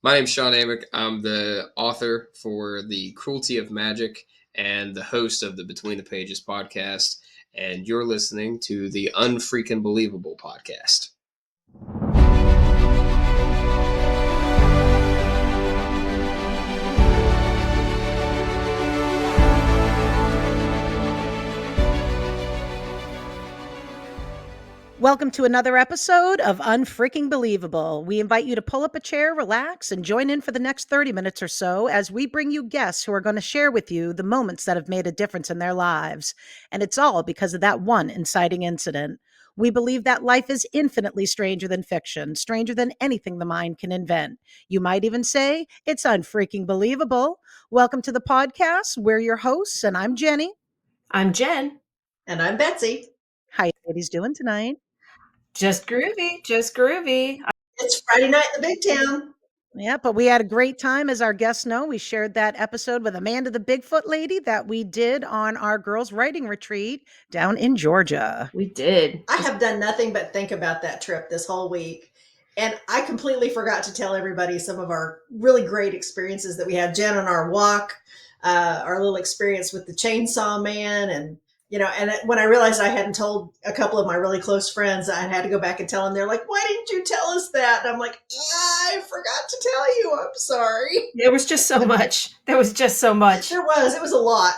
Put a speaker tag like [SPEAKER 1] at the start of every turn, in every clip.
[SPEAKER 1] My name's Shawn Amick. I'm the author for The Cruelty of Magic and the host of the Between the Pages podcast. And you're listening to the Unfreakingbelievable podcast.
[SPEAKER 2] Welcome to another episode of Unfreaking Believable. We invite you to pull up a chair, relax, and join in for the next 30 minutes or so as we bring you guests who are going to share with you the moments that have made a difference in their lives. And it's all because of that one inciting incident. We believe that life is infinitely stranger than fiction, stranger than anything the mind can invent. You might even say it's unfreaking believable. Welcome to the podcast. We're your hosts, and I'm Jenny.
[SPEAKER 3] I'm Jen.
[SPEAKER 4] And I'm Betsy.
[SPEAKER 2] How you ladies doing tonight?
[SPEAKER 3] Just groovy, just groovy.
[SPEAKER 4] It's Friday night in the big town.
[SPEAKER 2] Yeah, but we had a great time. As our guests know, we shared that episode with Amanda the Bigfoot lady that we did on our girls' writing retreat down in Georgia.
[SPEAKER 3] We did.
[SPEAKER 4] I have done nothing but think about that trip this whole week. And I completely forgot to tell everybody some of our really great experiences that we had. Jen on our walk, our little experience with the chainsaw man, and when I realized I hadn't told a couple of my really close friends, I had to go back and tell them. They're like, "Why didn't you tell us that?" And I'm like, "I forgot to tell you. I'm sorry."
[SPEAKER 3] There was just so much. There was just so much.
[SPEAKER 4] There was. It was a lot.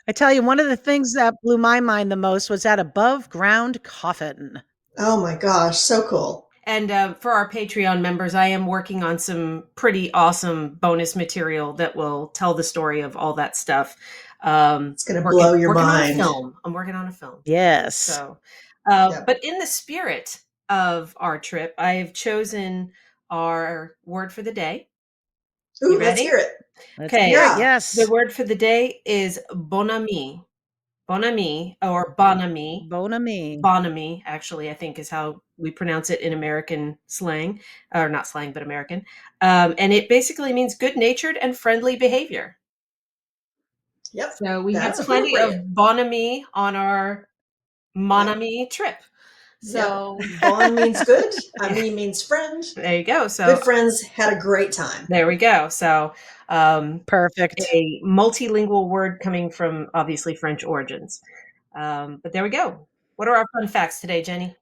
[SPEAKER 2] I tell you, one of the things that blew my mind the most was that above ground coffin.
[SPEAKER 4] Oh my gosh, so cool.
[SPEAKER 3] And for our Patreon members, I am working on some pretty awesome bonus material that will tell the story of all that stuff.
[SPEAKER 4] It's going to blow your mind.
[SPEAKER 3] I'm working on a film.
[SPEAKER 2] Yes.
[SPEAKER 3] So, But in the spirit of our trip, I have chosen our word for the day.
[SPEAKER 4] Ooh, you ready? Let's hear it.
[SPEAKER 3] Okay.
[SPEAKER 4] Yeah.
[SPEAKER 2] Yes.
[SPEAKER 3] The word for the day is bon ami. Bon ami or bon ami.
[SPEAKER 2] Bon ami.
[SPEAKER 3] Bon ami, actually, I think is how we pronounce it in American slang, or not slang, but American. And it basically means good-natured and friendly behavior.
[SPEAKER 4] Yep.
[SPEAKER 3] So we have plenty of bon ami on our mon ami trip. So
[SPEAKER 4] bon means good, ami means friend.
[SPEAKER 3] There you go. So
[SPEAKER 4] good friends had a great time.
[SPEAKER 3] There we go. So
[SPEAKER 2] perfect.
[SPEAKER 3] A multilingual word coming from obviously French origins. But there we go. What are our fun facts today, Jenny?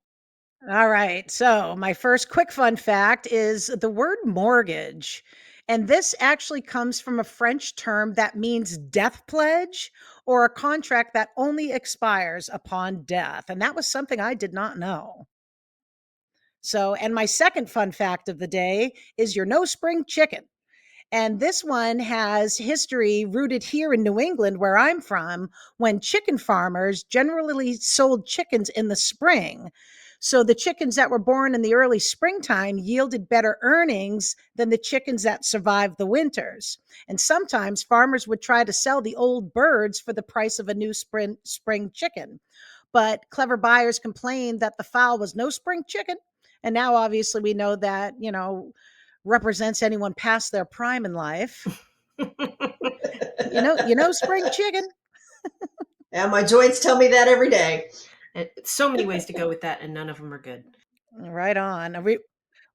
[SPEAKER 2] All right. So my first quick fun fact is the word mortgage. And this actually comes from a French term that means death pledge or a contract that only expires upon death. And that was something I did not know. So, and my second fun fact of the day is your no spring chicken. And this one has history rooted here in New England, where I'm from, when chicken farmers generally sold chickens in the spring. So the chickens that were born in the early springtime yielded better earnings than the chickens that survived the winters. And sometimes farmers would try to sell the old birds for the price of a new spring chicken. But clever buyers complained that the fowl was no spring chicken. And now obviously we know that, represents anyone past their prime in life. you know, spring chicken.
[SPEAKER 4] Yeah, my joints tell me that every day.
[SPEAKER 3] So many ways to go with that, and none of them are good.
[SPEAKER 2] Right on. Are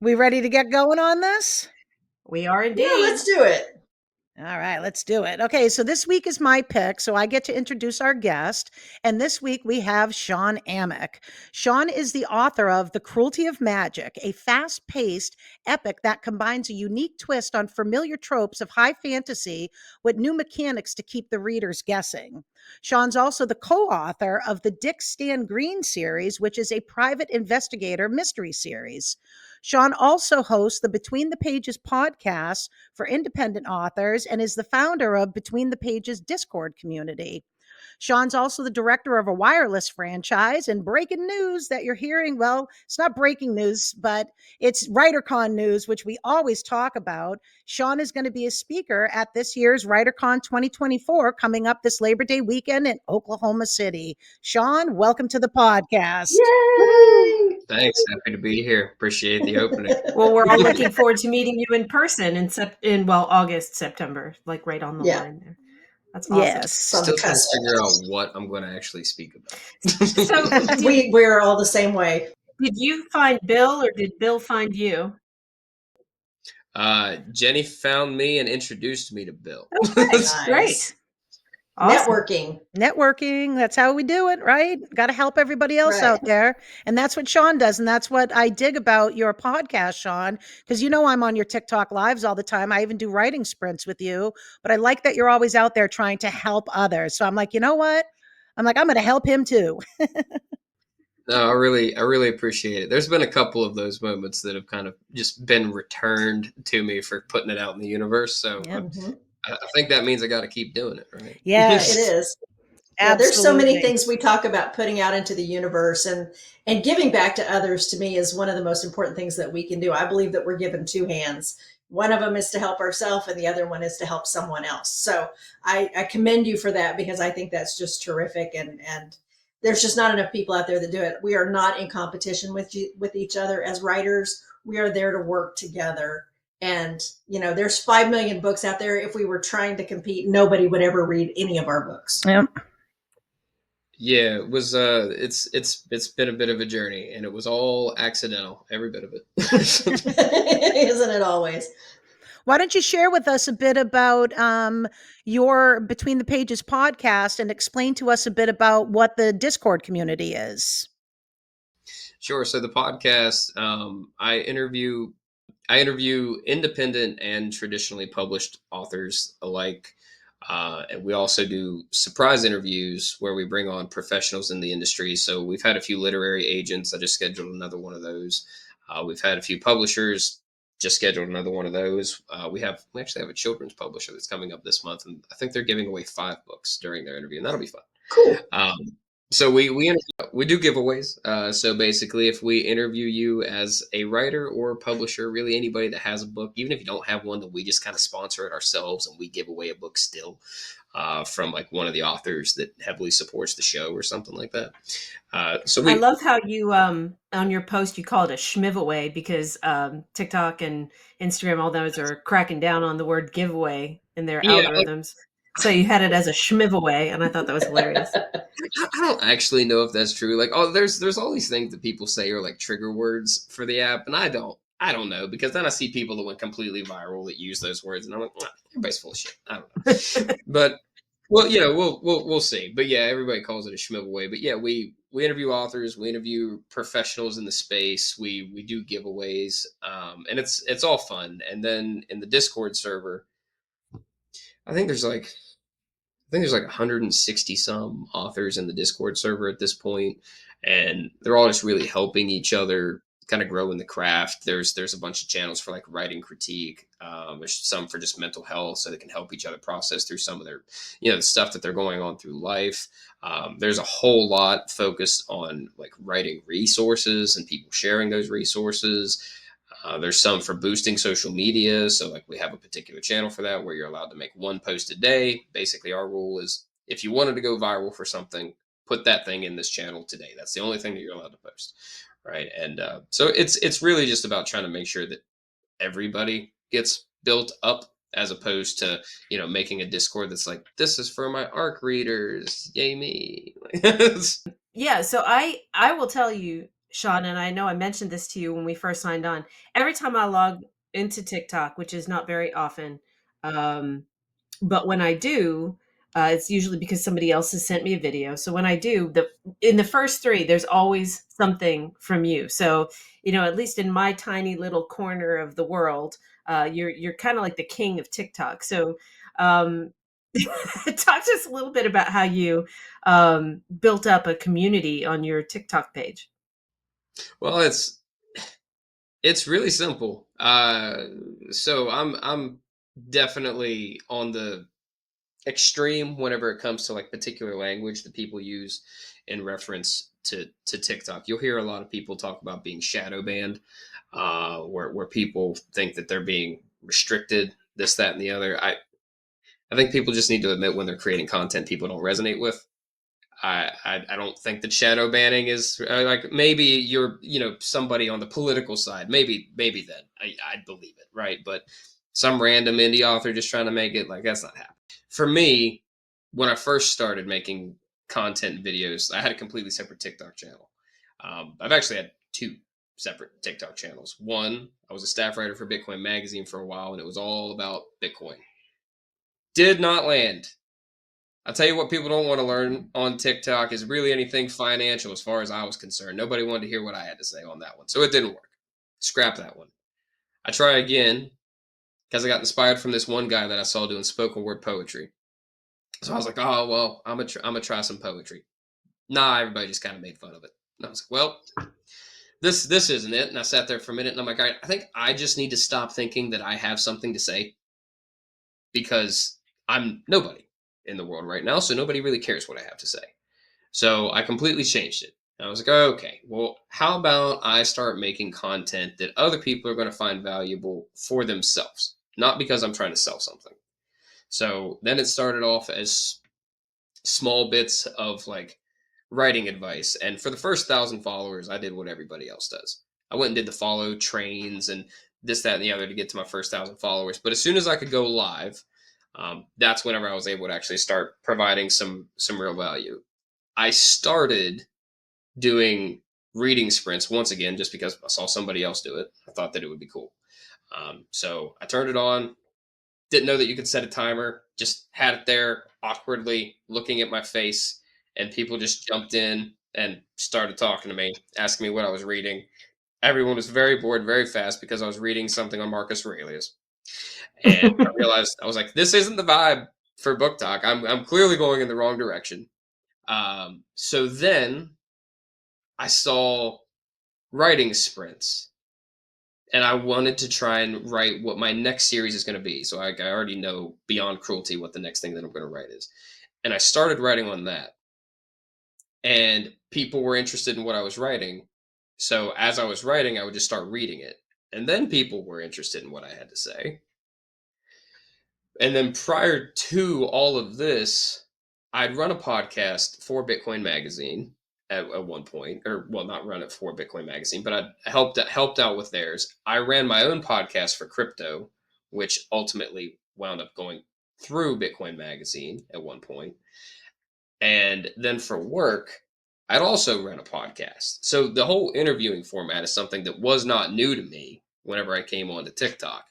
[SPEAKER 2] we ready to get going on this?
[SPEAKER 3] We are indeed.
[SPEAKER 4] Yeah, let's do it.
[SPEAKER 2] All right, let's do it. Okay, so this week is my pick, so I get to introduce our guest. And this week we have Shawn Amick. Shawn is the author of The Cruelty of Magic, a fast-paced epic that combines a unique twist on familiar tropes of high fantasy with new mechanics to keep the readers guessing. Shawn's also the co-author of the Dick Stan Green series, which is a private investigator mystery series. Shawn also hosts the Between the Pages podcast for independent authors and is the founder of Between the Pages Discord community. Shawn's also the director of a wireless franchise, and breaking news that you're hearing, well, it's not breaking news, but it's WriterCon news, which we always talk about. Shawn is going to be a speaker at this year's WriterCon 2024 coming up this Labor Day weekend in Oklahoma City. Shawn, welcome to the podcast.
[SPEAKER 4] Yay!
[SPEAKER 1] Thanks. Happy to be here. Appreciate the opening.
[SPEAKER 3] Well, we're all looking forward to meeting you in person in August, September, like right on the line there. That's awesome.
[SPEAKER 2] Yes.
[SPEAKER 1] Still trying to figure out what I'm going to actually speak about.
[SPEAKER 3] So
[SPEAKER 4] we're all the same way.
[SPEAKER 3] Did you find Bill or did Bill find you?
[SPEAKER 1] Jenny found me and introduced me to Bill.
[SPEAKER 2] Okay.
[SPEAKER 4] Nice.
[SPEAKER 3] Great. Awesome.
[SPEAKER 2] Networking, that's how we do it, right? Got to help everybody else
[SPEAKER 4] Right.
[SPEAKER 2] out there. And that's what Shawn does. And that's what I dig about your podcast, Shawn, because I'm on your TikTok lives all the time. I even do writing sprints with you, but I like that you're always out there trying to help others. So I'm like, you know what? I'm going to help him too.
[SPEAKER 1] No, I really appreciate it. There's been a couple of those moments that have kind of just been returned to me for putting it out in the universe. So
[SPEAKER 2] Yep.
[SPEAKER 1] I think that means I got to keep doing it, right?
[SPEAKER 2] Yes.
[SPEAKER 4] It is. Yeah,
[SPEAKER 2] Absolutely.
[SPEAKER 4] there's so many things we talk about putting out into the universe, and giving back to others to me is one of the most important things that we can do. I believe that we're given two hands. One of them is to help ourselves and the other one is to help someone else. So I commend you for that, because I think that's just terrific. And there's just not enough people out there that do it. We are not in competition with each other as writers. We are there to work together. And, there's 5 million books out there. If we were trying to compete, nobody would ever read any of our books.
[SPEAKER 2] Yep.
[SPEAKER 1] Yeah, it was it's been a bit of a journey, and it was all accidental, every bit of it.
[SPEAKER 4] Isn't it always?
[SPEAKER 2] Why don't you share with us a bit about your Between the Pages podcast and explain to us a bit about what the Discord community is?
[SPEAKER 1] Sure. So the podcast, I interview independent and traditionally published authors alike. And we also do surprise interviews where we bring on professionals in the industry. So we've had a few literary agents. I just scheduled another one of those. We've had a few publishers. Just scheduled another one of those. We actually have a children's publisher that's coming up this month, and I think they're giving away 5 books during their interview, and that'll be fun.
[SPEAKER 4] Cool.
[SPEAKER 1] So we do giveaways. So basically, if we interview you as a writer or a publisher, really anybody that has a book, even if you don't have one, then we just kind of sponsor it ourselves, and we give away a book still from like one of the authors that heavily supports the show or something like that.
[SPEAKER 3] I love how you on your post you call it a schmiveaway, because TikTok and Instagram, all those are cracking down on the word giveaway in their algorithms. So you had it as a schmiveaway, and I thought that was hilarious.
[SPEAKER 1] I don't actually know if that's true. Like, there's all these things that people say are like trigger words for the app, and I don't know, because then I see people that went completely viral that use those words, and I'm like, everybody's full of shit. I don't know. But well, we'll see. But yeah, everybody calls it a schmiveaway. But yeah, we interview authors, we interview professionals in the space, we do giveaways, and it's all fun. And then in the Discord server, I think there's like 160 some authors in the Discord server at this point, and they're all just really helping each other kind of grow in the craft. There's a bunch of channels for like writing critique. There's some for just mental health, so they can help each other process through some of their, the stuff that they're going on through life. There's a whole lot focused on like writing resources and people sharing those resources. There's some for boosting social media. So like we have a particular channel for that where you're allowed to make 1 post a day. Basically, our rule is if you wanted to go viral for something, put that thing in this channel today. That's the only thing that you're allowed to post. Right. And so it's really just about trying to make sure that everybody gets built up, as opposed to, making a Discord that's like, this is for my ARC readers. Yay me.
[SPEAKER 3] Yeah. So I will tell you, Shawn, and I know I mentioned this to you when we first signed on. Every time I log into TikTok, which is not very often, but when I do, it's usually because somebody else has sent me a video. So when I do, in the first 3, there's always something from you. So at least in my tiny little corner of the world, you're kind of like the king of TikTok. So talk to us a little bit about how you built up a community on your TikTok page.
[SPEAKER 1] Well, it's really simple. So I'm definitely on the extreme whenever it comes to like particular language that people use in reference to TikTok. You'll hear a lot of people talk about being shadow banned, where people think that they're being restricted, this, that, and the other. I think people just need to admit when they're creating content people don't resonate with. I don't think that shadow banning is like, maybe you're somebody on the political side, maybe then I'd believe it, right? But some random indie author just trying to make it, like, that's not happening. For me, when I first started making content videos, I had a completely separate TikTok channel. I've actually had 2 separate TikTok channels. One, I was a staff writer for Bitcoin Magazine for a while, and it was all about Bitcoin. Did not land. I'll tell you what people don't want to learn on TikTok is really anything financial as far as I was concerned. Nobody wanted to hear what I had to say on that one. So it didn't work. Scrap that one. I try again because I got inspired from this one guy that I saw doing spoken word poetry. So I was like, oh, well, I'm gonna try some poetry. Nah, everybody just kind of made fun of it. And I was like, well, this isn't it. And I sat there for a minute and I'm like, all right, I think I just need to stop thinking that I have something to say because I'm nobody in the world right now. So nobody really cares what I have to say. So I completely changed it. And I was like, oh, okay, well, how about I start making content that other people are going to find valuable for themselves, not because I'm trying to sell something. So then it started off as small bits of like writing advice. And for the first 1,000 followers, I did what everybody else does. I went and did the follow trains and this, that, and the other to get to my first 1,000 followers. But as soon as I could go live, that's whenever I was able to actually start providing some real value. I started doing reading sprints once again, just because I saw somebody else do it. I thought that it would be cool. So I turned it on. Didn't know that you could set a timer. Just had it there awkwardly looking at my face, and people just jumped in and started talking to me, asking me what I was reading. Everyone was very bored very fast because I was reading something on Marcus Aurelius. And I realized, I was like, this isn't the vibe for book talk. I'm clearly going in the wrong direction. So then I saw writing sprints, and I wanted to try and write what my next series is going to be. So I already know beyond cruelty what the next thing that I'm going to write is. And I started writing on that, and people were interested in what I was writing. So as I was writing, I would just start reading it. And then people were interested in what I had to say. And then prior to all of this, I'd run a podcast for Bitcoin Magazine at one point, or well, not run it for Bitcoin Magazine, but I helped out with theirs. I ran my own podcast for crypto, which ultimately wound up going through Bitcoin Magazine at one point. And then for work, I'd also run a podcast. So the whole interviewing format is something that was not new to me whenever I came onto TikTok.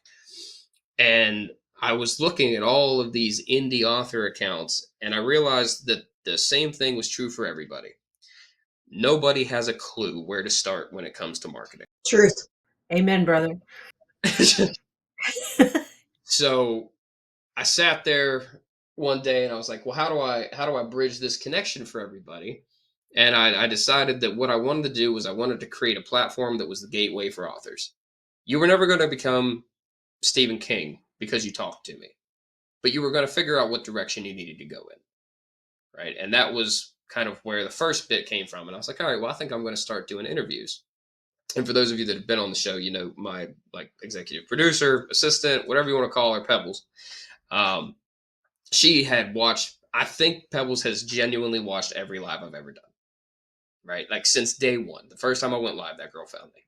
[SPEAKER 1] And I was looking at all of these indie author accounts, and I realized that the same thing was true for everybody. Nobody has a clue where to start when it comes to marketing.
[SPEAKER 4] Truth.
[SPEAKER 3] Amen, brother.
[SPEAKER 1] So I sat there one day and I was like, well, how do I bridge this connection for everybody? And I decided that what I wanted to do was I wanted to create a platform that was the gateway for authors. You were never going to become Stephen King because you talked to me, but you were going to figure out what direction you needed to go in, right? And that was kind of where the first bit came from. And I was like, all right, well, I think I'm going to start doing interviews. And for those of you that have been on the show, you know, my like executive producer, assistant, whatever you want to call her, Pebbles, she had watched, I think Pebbles has genuinely watched every live I've ever done, right? Like since day one, the first time I went live, that girl found me.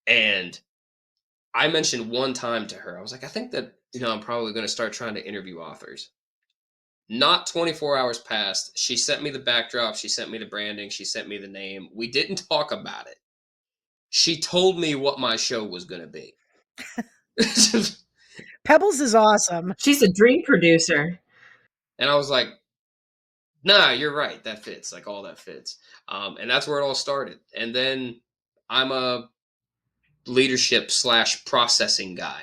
[SPEAKER 1] And I mentioned one time to her, I was like, I think that, you know, I'm probably going to start trying to interview authors. Not 24 hours passed. She sent me the backdrop. She sent me the branding. She sent me the name. We didn't talk about it. She told me what my show was going to be.
[SPEAKER 2] Pebbles is awesome.
[SPEAKER 3] She's a dream producer.
[SPEAKER 1] And I was like, nah, you're right. That fits. Like all that fits. And that's where it all started. And then I'm a leadership / processing guy,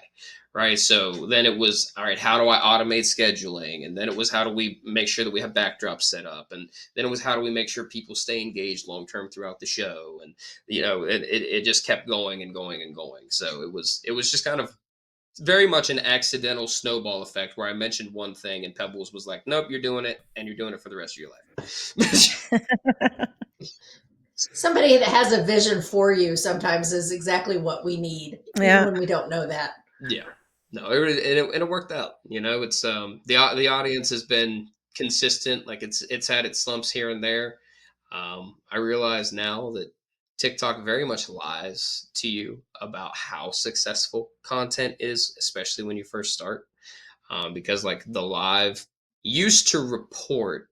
[SPEAKER 1] right? So then it was, all right, how do I automate scheduling? And then it was, how do we make sure that we have backdrops set up? And then it was, how do we make sure people stay engaged long-term throughout the show? And, you know, it just kept going and going and going. So it was just kind of very much an accidental snowball effect where I mentioned one thing and Pebbles was like, nope, you're doing it, and you're doing it for the rest of your life.
[SPEAKER 4] Somebody that has a vision for you sometimes is exactly what we need,
[SPEAKER 2] Yeah.
[SPEAKER 4] even when we don't know that.
[SPEAKER 1] Yeah, no, it worked out. You know, it's the audience has been consistent. Like it's had its slumps here and there. I realize now that TikTok very much lies to you about how successful content is, especially when you first start. Because like the live used to report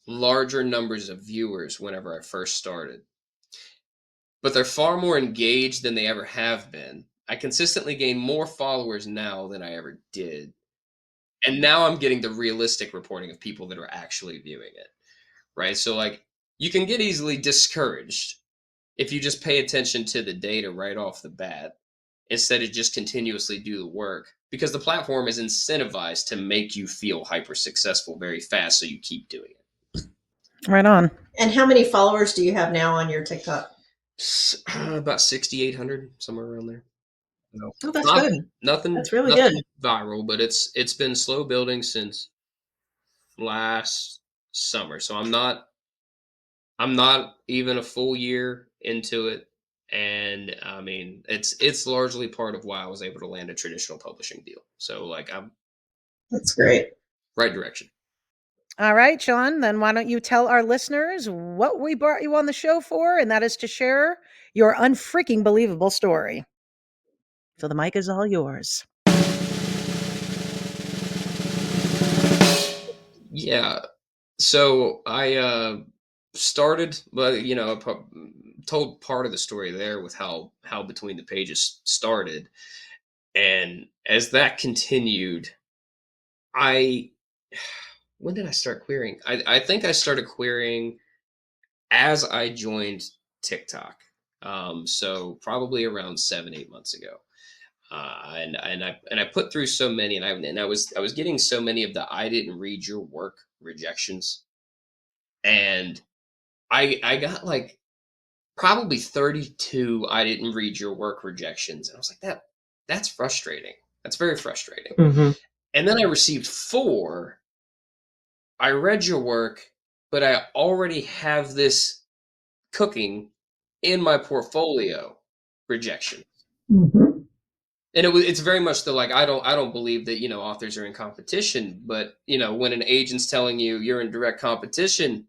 [SPEAKER 1] larger numbers of viewers whenever I first started. but they're far more engaged than they ever have been. I consistently gain more followers now than I ever did. And now I'm getting the realistic reporting of people that are actually viewing it, right? So, like, you can get easily discouraged if you just pay attention to the data right off the bat instead of just continuously do the work because the platform is incentivized to make you feel hyper successful very fast so you keep doing it.
[SPEAKER 2] Right on.
[SPEAKER 4] And how many followers do you have now on your TikTok?
[SPEAKER 1] About 6,800, somewhere around there. No,
[SPEAKER 3] Oh, that's good.
[SPEAKER 1] nothing
[SPEAKER 3] That's really good.
[SPEAKER 1] viral, but it's been slow building since last summer. So I'm not even a full year into it. And I mean, it's largely part of why I was able to land a traditional publishing deal. So like I'm
[SPEAKER 4] That's great.
[SPEAKER 1] right direction.
[SPEAKER 2] All right, Shawn, then why don't you tell our listeners what we brought you on the show for, and that is to share your unfreaking believable story. So the mic is all yours.
[SPEAKER 1] Yeah. So I started, but told part of the story there with how Between the Pages started, and as that continued, I when did I start querying? I think I started querying as I joined TikTok. So probably around 7, 8 months ago. And I put through so many, and I was getting so many of the "I didn't read your work" rejections, and I got like probably 32 "I didn't read your work" rejections, and I was like, that's frustrating. That's very frustrating.
[SPEAKER 3] Mm-hmm.
[SPEAKER 1] And then I received 4. I read your work, but I already have this cooking in my portfolio rejection.
[SPEAKER 4] Mm-hmm.
[SPEAKER 1] And it's very much the like I don't believe that authors are in competition, but when an agent's telling you you're in direct competition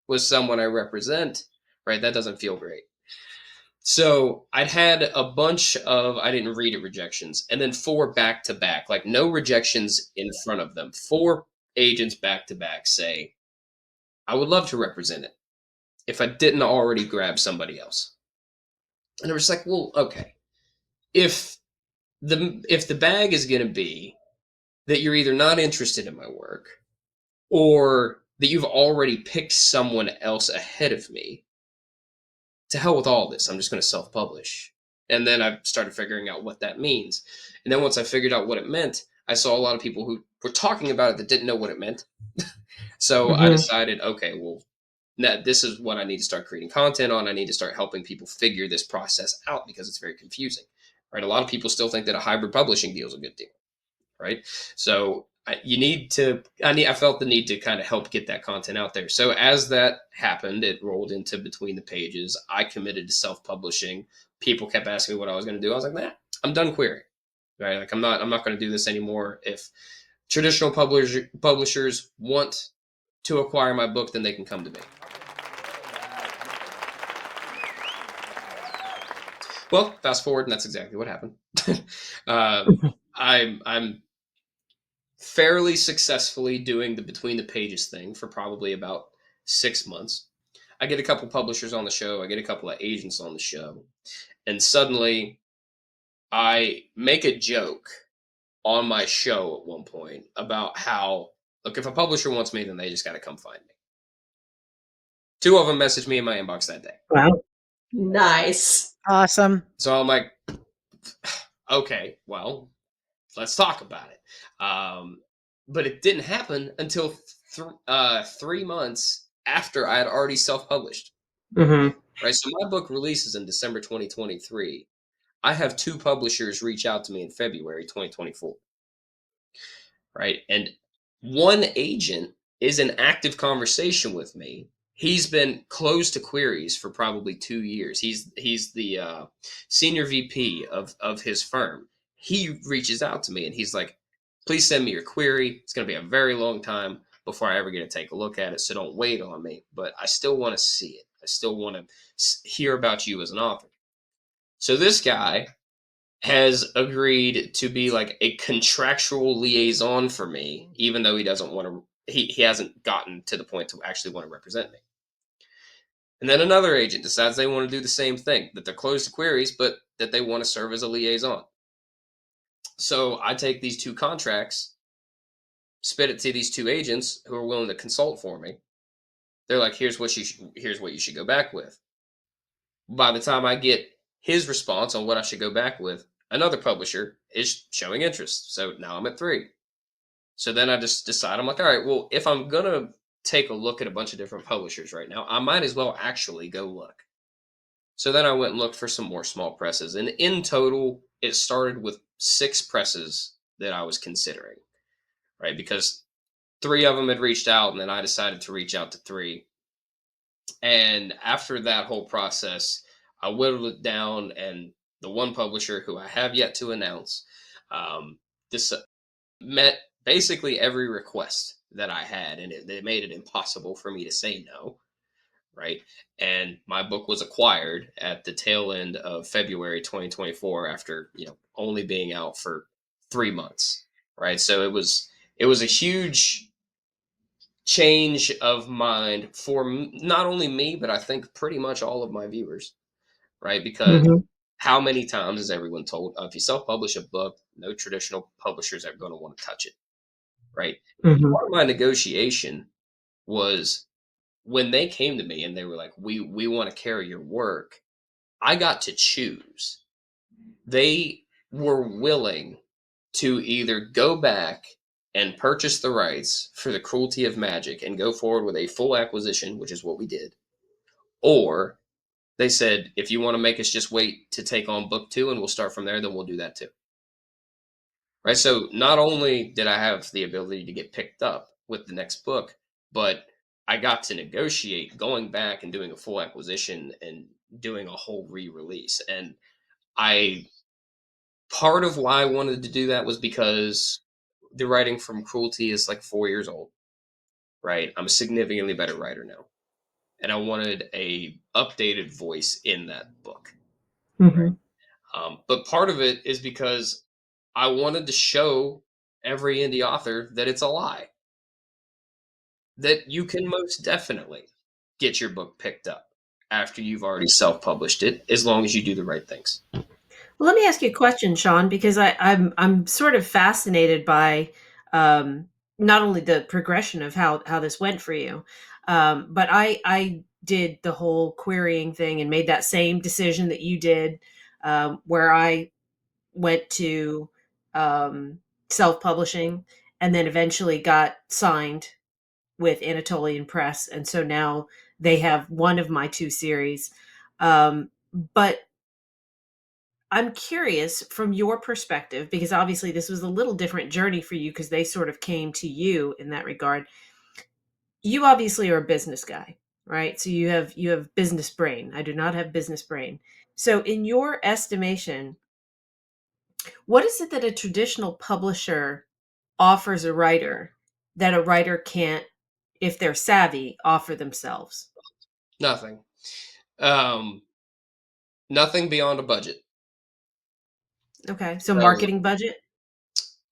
[SPEAKER 1] with someone I represent, right, that doesn't feel great. So I'd had a bunch of "I didn't read it" rejections, and then 4 back to back, like no rejections in front of them. 4 agents back to back say I would love to represent it if I didn't already grab somebody else. And I was like, well, okay, if if the bag is going to be that you're either not interested in my work or that you've already picked someone else ahead of me, to hell with all this. I'm just going to self publish. And then I started figuring out what that means. And then once I figured out what it meant, I saw a lot of people who were talking about it that didn't know what it meant. So I
[SPEAKER 3] Mm-hmm.
[SPEAKER 1] decided, okay, well, this is what I need to start creating content on. I need to start helping people figure this process out because it's very confusing, right? A lot of people still think that a hybrid publishing deal is a good deal, right? So I felt the need to kind of help get that content out there. So as that happened, it rolled into Between the Pages. I committed to self-publishing. People kept asking me what I was going to do. I was like, nah, I'm done querying, right? Like I'm not going to do this anymore. If traditional publishers want to acquire my book, then they can come to me. Well, fast forward, and that's exactly what happened. I'm fairly successfully doing the Between the Pages thing for probably about 6 months. I get a couple publishers on the show, I get a couple of agents on the show, and suddenly I make a joke on my show at one point about how, look, if a publisher wants me, then they just got to come find me. 2 of them messaged me in my inbox that day.
[SPEAKER 3] Wow.
[SPEAKER 4] Nice.
[SPEAKER 2] Awesome.
[SPEAKER 1] So I'm like, okay, well, let's talk about it. But it didn't happen until 3 months after I had already self-published.
[SPEAKER 3] Mm-hmm.
[SPEAKER 1] Right, so my book releases in December 2023. I have 2 publishers reach out to me in February 2024. Right, and one agent is in active conversation with me. He's been closed to queries for probably 2 years. He's the senior VP of his firm. He reaches out to me and he's like, "Please send me your query. It's going to be a very long time before I ever get to take a look at it, so don't wait on me. But I still want to see it. I still want to hear about you as an author." So this guy has agreed to be like a contractual liaison for me, even though he doesn't want to. He hasn't gotten to the point to actually want to represent me. And then another agent decides they want to do the same thing, that they're closed to queries, but that they want to serve as a liaison. So I take these two contracts, spit it to these two agents who are willing to consult for me. They're like, here's what you should go back with. By the time I get his response on what I should go back with, another publisher is showing interest. So now I'm at 3. So then I just decide, I'm like, all right, well, if I'm going to take a look at a bunch of different publishers right now, I might as well actually go look. So then I went and looked for some more small presses. And in total, it started with 6 presses that I was considering, right? Because 3 of them had reached out, and then I decided to reach out to 3. And after that whole process, I whittled it down, and the one publisher who I have yet to announce, this met basically every request that I had, and it made it impossible for me to say no, right? And my book was acquired at the tail end of February 2024 after, only being out for 3 months, right? So it was a huge change of mind for not only me, but I think pretty much all of my viewers, right? Because
[SPEAKER 3] Mhm.
[SPEAKER 1] how many times is everyone told, if you self-publish a book, no traditional publishers are going to want to touch it, right?
[SPEAKER 3] Mhm.
[SPEAKER 1] Part of my negotiation was when they came to me and they were like, we want to carry your work, I got to choose. They were willing to either go back and purchase the rights for the cruelty of magic and go forward with a full acquisition, which is what we did, or they said, if you want to make us just wait to take on book 2 and we'll start from there, then we'll do that too. Right. So not only did I have the ability to get picked up with the next book, but I got to negotiate going back and doing a full acquisition and doing a whole re-release. And I part of why I wanted to do that was because the writing from Cruelty is like 4 years old, right? I'm a significantly better writer now. And I wanted a updated voice in that book.
[SPEAKER 3] Mhm.
[SPEAKER 1] But part of it is because I wanted to show every indie author that it's a lie. That you can most definitely get your book picked up after you've already self-published it, as long as you do the right things.
[SPEAKER 3] Well, let me ask you a question, Shawn, because I'm sort of fascinated by um, not only the progression of how this went for you, but I did the whole querying thing and made that same decision that you did, where I went to um, self publishing and then eventually got signed with Anatolian Press, and so now they have one of my 2 series. But I'm curious from your perspective, because obviously this was a little different journey for you because they sort of came to you in that regard. You obviously are a business guy, right? So you have business brain. I do not have business brain. So in your estimation, what is it that a traditional publisher offers a writer that a writer can't, if they're savvy, offer themselves?
[SPEAKER 1] Nothing. Um, Nothing beyond a budget.
[SPEAKER 3] Okay. So
[SPEAKER 1] So
[SPEAKER 3] marketing budget?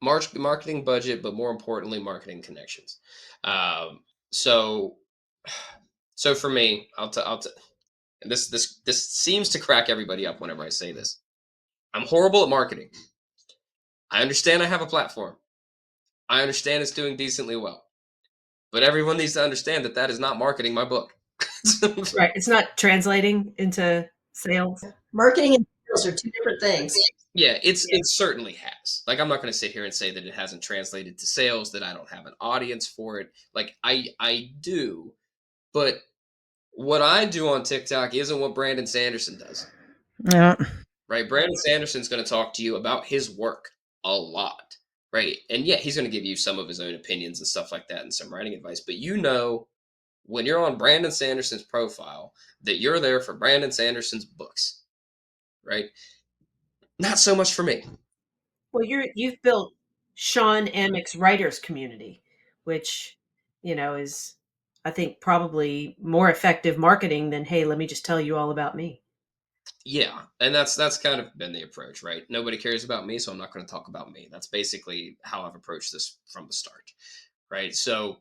[SPEAKER 1] marketing budget, but more importantly, marketing connections. Um, so, so for me, and this seems to crack everybody up whenever I say this. I'm horrible at marketing. I understand I have a platform. I understand it's doing decently well, but everyone needs to understand that that is not marketing my book.
[SPEAKER 3] Right. It's not translating into sales.
[SPEAKER 4] Marketing and sales are two different things.
[SPEAKER 1] Yeah, it certainly has. Like, I'm not going to sit here and say that it hasn't translated to sales, that I don't have an audience for it. Like, I do, but what I do on TikTok isn't what Brandon Sanderson does.
[SPEAKER 2] Yeah.
[SPEAKER 1] Right? Brandon Sanderson's going to talk to you about his work a lot, right? And yeah, he's going to give you some of his own opinions and stuff like that and some writing advice, but when you're on Brandon Sanderson's profile that you're there for Brandon Sanderson's books, right? Not so much for me.
[SPEAKER 3] Well, you've built Shawn Amick's writers community, which, is I think probably more effective marketing than, hey, let me just tell you all about me.
[SPEAKER 1] Yeah, and that's kind of been the approach, right? Nobody cares about me, so I'm not going to talk about me. That's basically how I've approached this from the start, right? So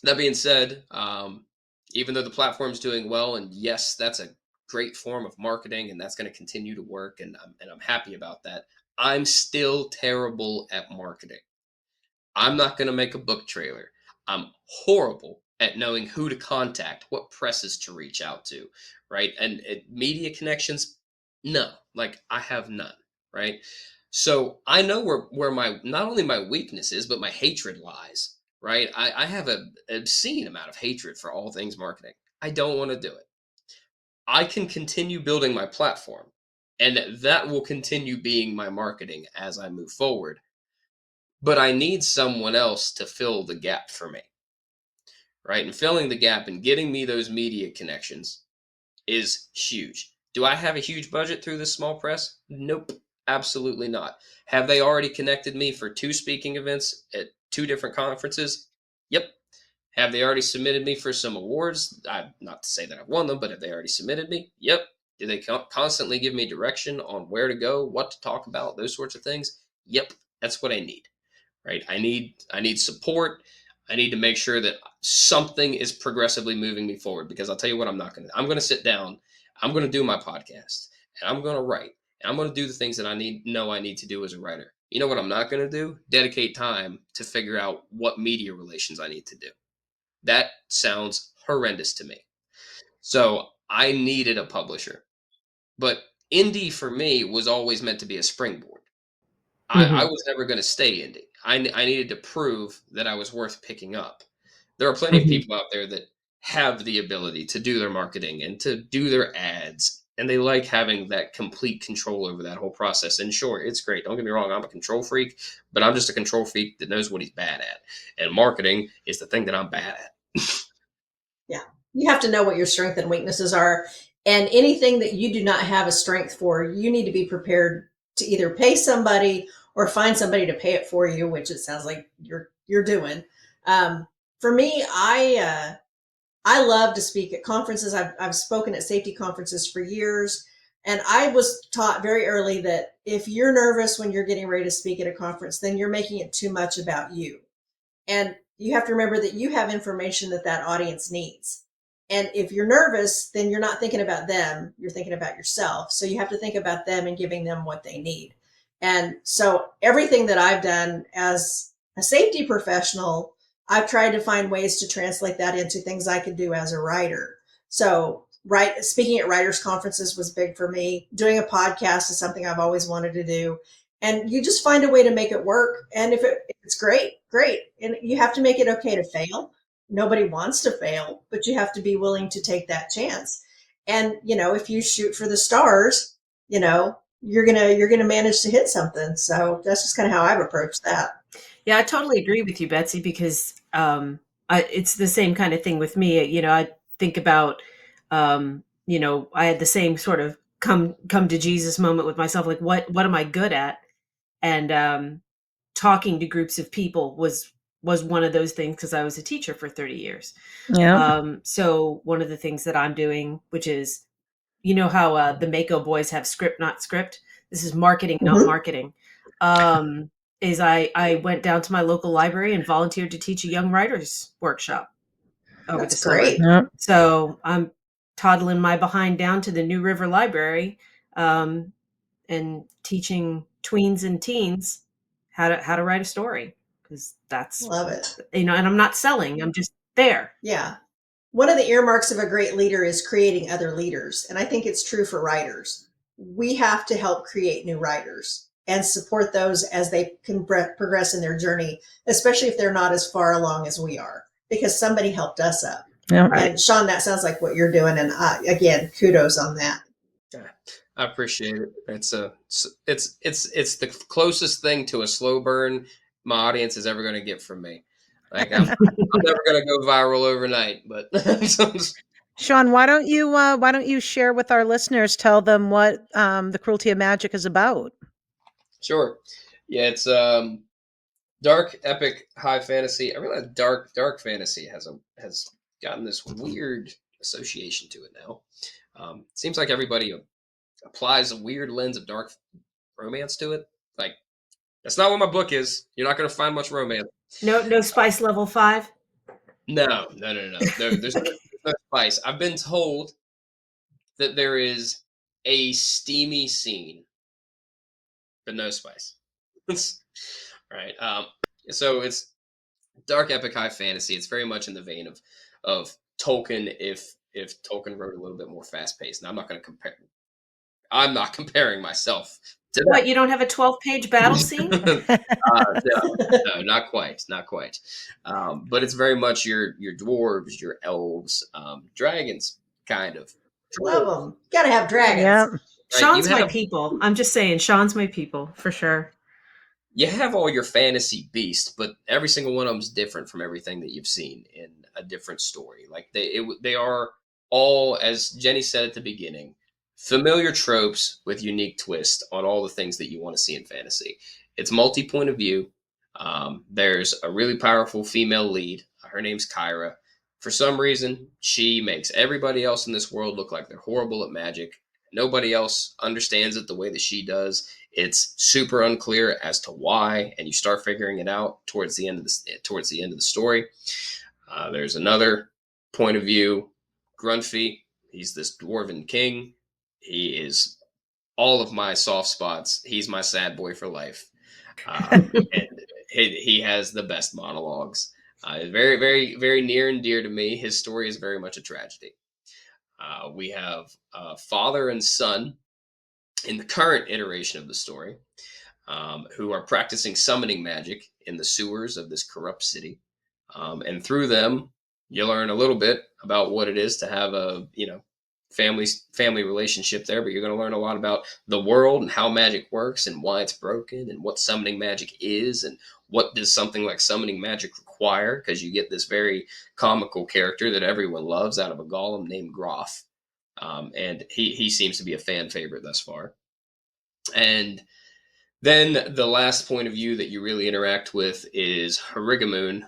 [SPEAKER 1] that being said, even though the platform's doing well, and yes, that's a great form of marketing, and that's going to continue to work, and I'm happy about that. I'm still terrible at marketing. I'm not going to make a book trailer. I'm horrible at knowing who to contact, what presses to reach out to, right? And media connections, no, like I have none, right? So I know where my not only my weakness is, but my hatred lies, right? I have an obscene amount of hatred for all things marketing. I don't want to do it. I can continue building my platform, and that will continue being my marketing as I move forward, but I need someone else to fill the gap for me, right? And filling the gap and getting me those media connections is huge. Do I have a huge budget through this small press? Nope, absolutely not. Have they already connected me for 2 speaking events at 2 different conferences? Yep. Have they already submitted me for some awards? Not to say that I've won them, but have they already submitted me? Yep. Do they constantly give me direction on where to go, what to talk about, those sorts of things? Yep. That's what I need, right? I need support. I need to make sure that something is progressively moving me forward, because I'll tell you what, I'm going to sit down, I'm going to do my podcast, and I'm going to write, and I'm going to do the things that I need to do as a writer. You know what I'm not going to do? Dedicate time to figure out what media relations I need to do. That sounds horrendous to me. So I needed a publisher, but indie for me was always meant to be a springboard. I was never going to stay indie. I needed to prove that I was worth picking up. There are plenty of people out there that have the ability to do their marketing and to do their ads, and they like having that complete control over that whole process. And sure, it's great. Don't get me wrong, I'm a control freak, but I'm just a control freak that knows what he's bad at. And marketing is the thing that I'm bad at.
[SPEAKER 4] Yeah. You have to know what your strengths and weaknesses are. And anything that you do not have a strength for, you need to be prepared to either pay somebody or find somebody to pay it for you, which it sounds like you're doing. For me, I love to speak at conferences. I've spoken at safety conferences for years. And I was taught very early that if you're nervous when you're getting ready to speak at a conference, then you're making it too much about you. And you have to remember that you have information that that audience needs. And if you're nervous, then you're not thinking about them, you're thinking about yourself. So you have to think about them and giving them what they need. And so everything that I've done as a safety professional, I've tried to find ways to translate that into things I could do as a writer. So speaking at writers' conferences was big for me. Doing a podcast is something I've always wanted to do. And you just find a way to make it work. And if it's great, great. And you have to make it okay to fail. Nobody wants to fail, but you have to be willing to take that chance. And, if you shoot for the stars, you're going to manage to hit something. So that's just kind of how I've approached that.
[SPEAKER 3] Yeah, I totally agree with you, Betsy, because it's the same kind of thing with me. I think about, I had the same sort of come to Jesus moment with myself. Like, what am I good at? And talking to groups of people was one of those things, because I was a teacher for 30 years.
[SPEAKER 2] Yeah.
[SPEAKER 3] So one of the things that I'm doing, which is, how the Mako boys have script, not script. This is marketing, not marketing. Is I went down to my local library and volunteered to teach a young writers workshop over the summer.
[SPEAKER 4] Great.
[SPEAKER 2] Yeah.
[SPEAKER 3] So I'm toddling my behind down to the New River Library and teaching tweens and teens how to write a story, because that's
[SPEAKER 4] Love it.
[SPEAKER 3] And I'm not selling, I'm just there.
[SPEAKER 4] Yeah. One of the earmarks of a great leader is creating other leaders. And I think it's true for writers. We have to help create new writers and support those as they can progress in their journey, especially if they're not as far along as we are, because somebody helped us up.
[SPEAKER 2] Yeah.
[SPEAKER 4] And Shawn, that sounds like what you're doing. And again, kudos on that.
[SPEAKER 1] Yeah, I appreciate it. It's the closest thing to a slow burn my audience is ever going to get from me. Like I'm never going to go viral overnight, but
[SPEAKER 2] Shawn, why don't you share with our listeners, tell them what the Cruelty of Magic is about?
[SPEAKER 1] Sure. Yeah, it's dark, epic, high fantasy. I realize dark fantasy has gotten this weird association to it now. Seems like everybody applies a weird lens of dark romance to it. Like, that's not what my book is. You're not going to find much romance.
[SPEAKER 3] No spice level 5.
[SPEAKER 1] No. There's no spice. I've been told that there is a steamy scene, but no spice. Right. So it's dark epic high fantasy. It's very much in the vein of Tolkien if Tolkien wrote a little bit more fast paced. Now I'm not comparing myself to
[SPEAKER 3] What, you don't have a 12-page battle scene?
[SPEAKER 1] that. No, not quite, not quite. But it's very much your dwarves, your elves, dragons, kind of.
[SPEAKER 4] Love them. Gotta have dragons.
[SPEAKER 2] Yeah.
[SPEAKER 1] Right?
[SPEAKER 3] Sean's my people. I'm just saying, Sean's my people for sure.
[SPEAKER 1] You have all your fantasy beasts, but every single one of them is different from everything that you've seen in a different story. Like they are all, as Jenny said at the beginning, familiar tropes with unique twist on all the things that you want to see in fantasy. It's multi-point of view. There's a really powerful female lead. Her name's Kyra. For some reason, she makes everybody else in this world look like they're horrible at magic. Nobody else understands it the way that she does. It's super unclear as to why, and you start figuring it out towards the end of the story. There's another point of view, Grunfy. He's this dwarven king. He is all of my soft spots. He's my sad boy for life, and he has the best monologues. Very, very, very near and dear to me. His story is very much a tragedy. We have father and son in the current iteration of the story, who are practicing summoning magic in the sewers of this corrupt city. And through them, you learn a little bit about what it is to have a family relationship there. But you're going to learn a lot about the world and how magic works and why it's broken and what summoning magic is and what does something like summoning magic require. Because you get this very comical character that everyone loves out of a golem named Groff. And he seems to be a fan favorite thus far. And then the last point of view that you really interact with is Harigamoon,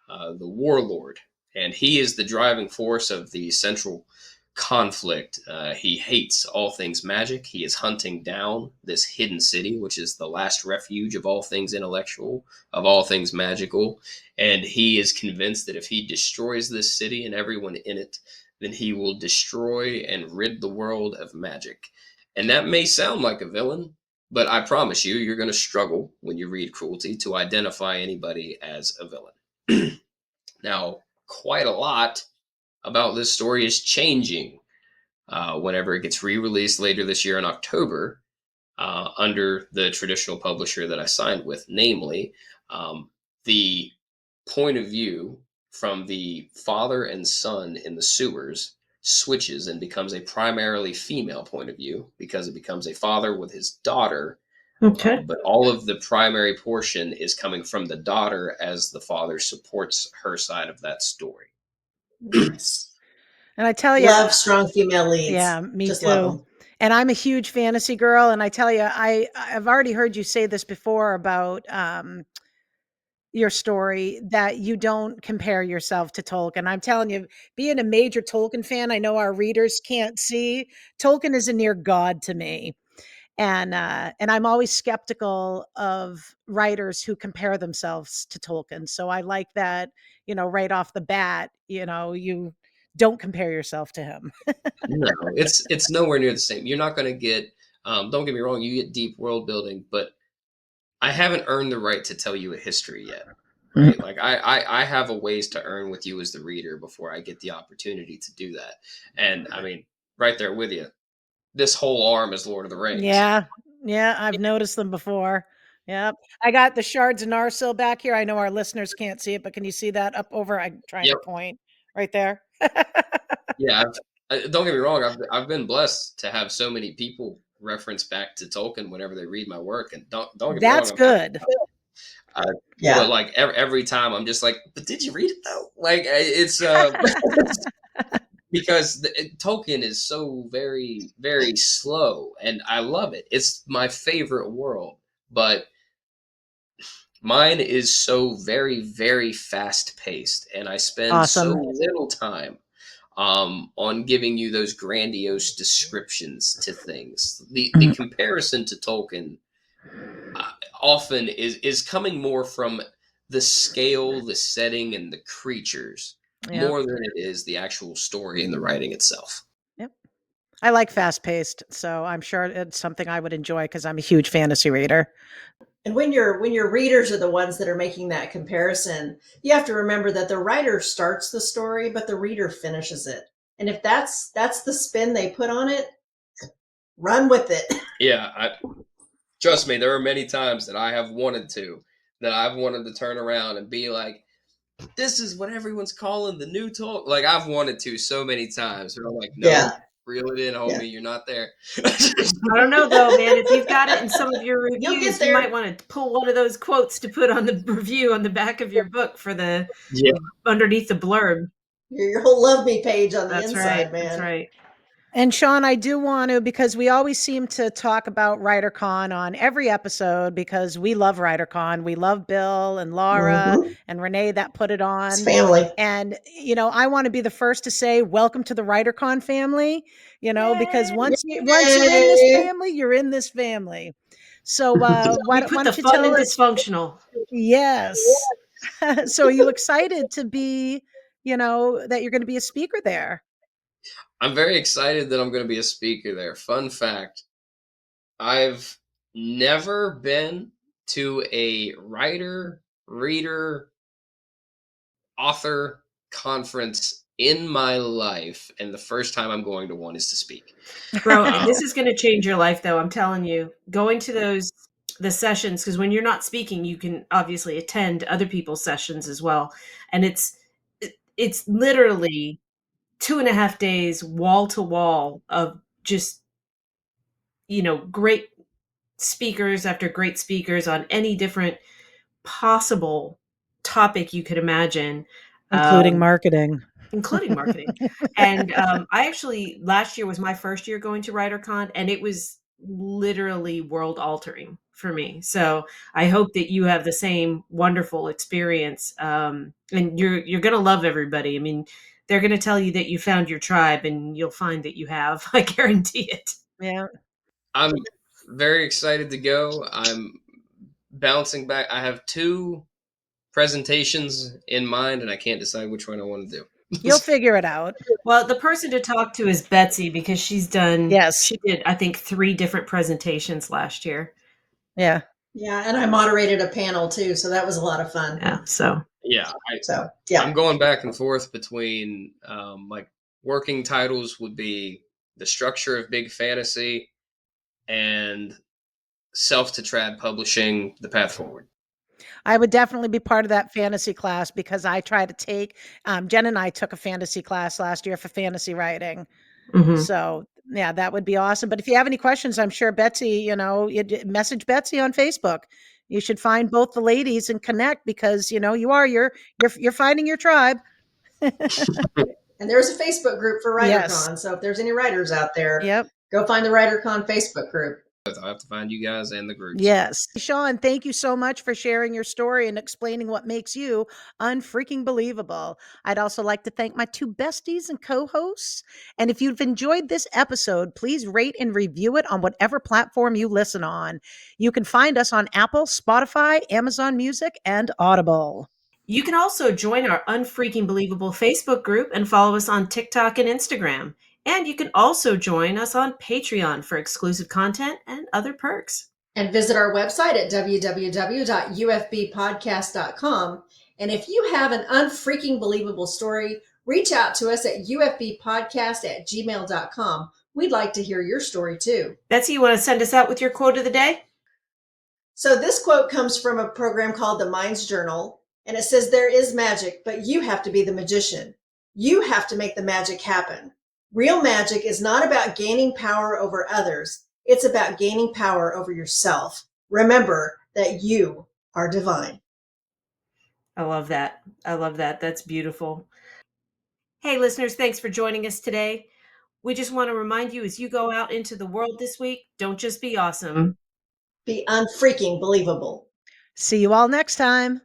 [SPEAKER 1] the warlord. And he is the driving force of the central conflict. He hates all things magic. He is hunting down this hidden city, which is the last refuge of all things intellectual, of all things magical. And he is convinced that if he destroys this city and everyone in it, then he will destroy and rid the world of magic. And that may sound like a villain, but I promise you, you're going to struggle when you read Cruelty to identify anybody as a villain. Now, quite a lot about this story is changing whenever it gets re-released later this year in October under the traditional publisher that I signed with, namely the point of view from the father and son in the sewers switches and becomes a primarily female point of view because it becomes a father with his daughter.
[SPEAKER 3] Okay.
[SPEAKER 1] But all of the primary portion is coming from the daughter as the father supports her side of that story.
[SPEAKER 4] Nice.
[SPEAKER 2] And I tell you,
[SPEAKER 4] Love strong female leads.
[SPEAKER 2] yeah, me
[SPEAKER 4] Just love
[SPEAKER 2] too.
[SPEAKER 4] them.
[SPEAKER 2] And I'm a huge fantasy girl. And I tell you, I've already heard you say this before about your story that you don't compare yourself to Tolkien. I'm telling you, being a major Tolkien fan, I know our readers can't see. Tolkien is a near god to me. And I'm always skeptical of writers who compare themselves to Tolkien. So I like that, right off the bat, you don't compare yourself to him.
[SPEAKER 1] No, it's nowhere near the same. You're not going to get. Don't get me wrong. You get deep world building, but I haven't earned the right to tell you a history yet. Right? Like I have a ways to earn with you as the reader before I get the opportunity to do that. And I mean, right there with you. This whole arm is Lord of the Rings.
[SPEAKER 2] Yeah. Yeah. I've noticed them before. Yep. I got the shards of Narsil back here. I know our listeners can't see it, but can you see that up over? I'm trying to point right there.
[SPEAKER 1] Yeah. Don't get me wrong. I've been blessed to have so many people reference back to Tolkien whenever they read my work. And don't get me
[SPEAKER 2] That's
[SPEAKER 1] wrong.
[SPEAKER 2] good.
[SPEAKER 4] Yeah.
[SPEAKER 1] But like every time I'm just like, but did you read it though? Like it's because Tolkien is so very, very slow and I love it. It's my favorite world, but mine is so very, very fast paced and I spend so
[SPEAKER 2] Awesome.
[SPEAKER 1] little time on giving you those grandiose descriptions to things. The comparison to Tolkien often is coming more from the scale, the setting, and the creatures
[SPEAKER 2] Yep.
[SPEAKER 1] more than it is the actual story and the writing itself.
[SPEAKER 2] Yep. I like fast paced, so I'm sure it's something I would enjoy because I'm a huge fantasy reader.
[SPEAKER 4] And when your readers are the ones that are making that comparison, you have to remember that the writer starts the story, but the reader finishes it. And if that's the spin they put on it, run with it.
[SPEAKER 1] Yeah, trust me, there are many times that I've wanted to turn around and be like, this is what everyone's calling the new talk. Like, I've wanted to so many times. They're like, no,
[SPEAKER 4] Yeah.
[SPEAKER 1] reel it in, homie.
[SPEAKER 4] Yeah.
[SPEAKER 1] You're not there.
[SPEAKER 3] I don't know though, man. If you've got it in some of your
[SPEAKER 4] You'll get
[SPEAKER 3] reviews,
[SPEAKER 4] there.
[SPEAKER 3] you might want to pull one of those quotes to put on the review on the back of your book for the underneath the blurb.
[SPEAKER 4] Your whole love me page on the
[SPEAKER 3] That's
[SPEAKER 4] inside,
[SPEAKER 3] right.
[SPEAKER 4] man.
[SPEAKER 3] That's right.
[SPEAKER 2] And Shawn, I do want to, because we always seem to talk about WriterCon on every episode because we love WriterCon. We love Bill and Laura and Renee that put it on.
[SPEAKER 4] It's family.
[SPEAKER 2] And, I want to be the first to say, welcome to the WriterCon family, because once you're in this family, you're in this family. So why
[SPEAKER 3] We put the
[SPEAKER 2] don't you
[SPEAKER 3] fun
[SPEAKER 2] tell
[SPEAKER 3] in
[SPEAKER 2] us?
[SPEAKER 3] dysfunctional.
[SPEAKER 2] Yes. So are you excited to be, that you're going to be a speaker there?
[SPEAKER 1] I'm very excited that I'm going to be a speaker there. Fun fact, I've never been to a writer, reader, author conference in my life, and the first time I'm going to one is to speak.
[SPEAKER 3] Bro, this is going to change your life though. I'm telling you, going to the sessions, because when you're not speaking, you can obviously attend other people's sessions as well. And it's literally 2.5 days wall to wall of just, great speakers after great speakers on any different possible topic you could imagine.
[SPEAKER 2] Including marketing.
[SPEAKER 3] Including marketing. And I actually, last year was my first year going to WriterCon, and it was literally world altering for me. So I hope that you have the same wonderful experience. And you're going to love everybody. I mean, they're going to tell you that you found your tribe, and you'll find that you have. I guarantee it.
[SPEAKER 2] Yeah.
[SPEAKER 1] I'm very excited to go. I'm bouncing back. I have 2 presentations in mind, and I can't decide which one I want to do.
[SPEAKER 2] You'll figure it out.
[SPEAKER 3] Well, the person to talk to is Betsy, because she did, I think, 3 different presentations last year.
[SPEAKER 2] Yeah.
[SPEAKER 4] Yeah, and I moderated a panel too, so that was a lot of fun.
[SPEAKER 3] Yeah. So
[SPEAKER 1] Yeah.
[SPEAKER 4] Yeah.
[SPEAKER 1] I'm going back and forth between like working titles would be The Structure of Big Fantasy and Self-to-Trad Publishing, The Path Forward.
[SPEAKER 2] I would definitely be part of that fantasy class because I try to take, Jen and I took a fantasy class last year for fantasy writing. So yeah, that would be awesome. But if you have any questions, I'm sure Betsy, you'd message Betsy on Facebook. You should find both the ladies and connect because, you're finding your tribe.
[SPEAKER 4] And there's a Facebook group for WriterCon.
[SPEAKER 2] Yes.
[SPEAKER 4] So if there's any writers out there,
[SPEAKER 2] Yep.
[SPEAKER 4] go find the WriterCon Facebook group.
[SPEAKER 1] I'll have to find you guys and the groups.
[SPEAKER 2] Yes. Shawn, thank you so much for sharing your story and explaining what makes you unfreaking believable. I'd also like to thank my 2 besties and co-hosts. And if you've enjoyed this episode, please rate and review it on whatever platform you listen on. You can find us on Apple, Spotify, Amazon Music, and Audible.
[SPEAKER 3] you can also join our Unfreaking Believable Facebook group and follow us on TikTok and Instagram. And you can also join us on Patreon for exclusive content and other perks.
[SPEAKER 4] And visit our website at www.ufbpodcast.com. And if you have an unfreaking believable story, reach out to us at ufbpodcast@gmail.com. We'd like to hear your story too.
[SPEAKER 3] Betsy, you want to send us out with your quote of the day?
[SPEAKER 4] So this quote comes from a program called The Mind's Journal, and it says, "There is magic, but you have to be the magician. You have to make the magic happen. Real magic is not about gaining power over others. It's about gaining power over yourself. Remember that you are divine."
[SPEAKER 3] I love that. I love that. That's beautiful. Hey, listeners, thanks for joining us today. We just want to remind you, as you go out into the world this week, don't just be awesome.
[SPEAKER 4] Be unfreaking believable.
[SPEAKER 2] See you all next time.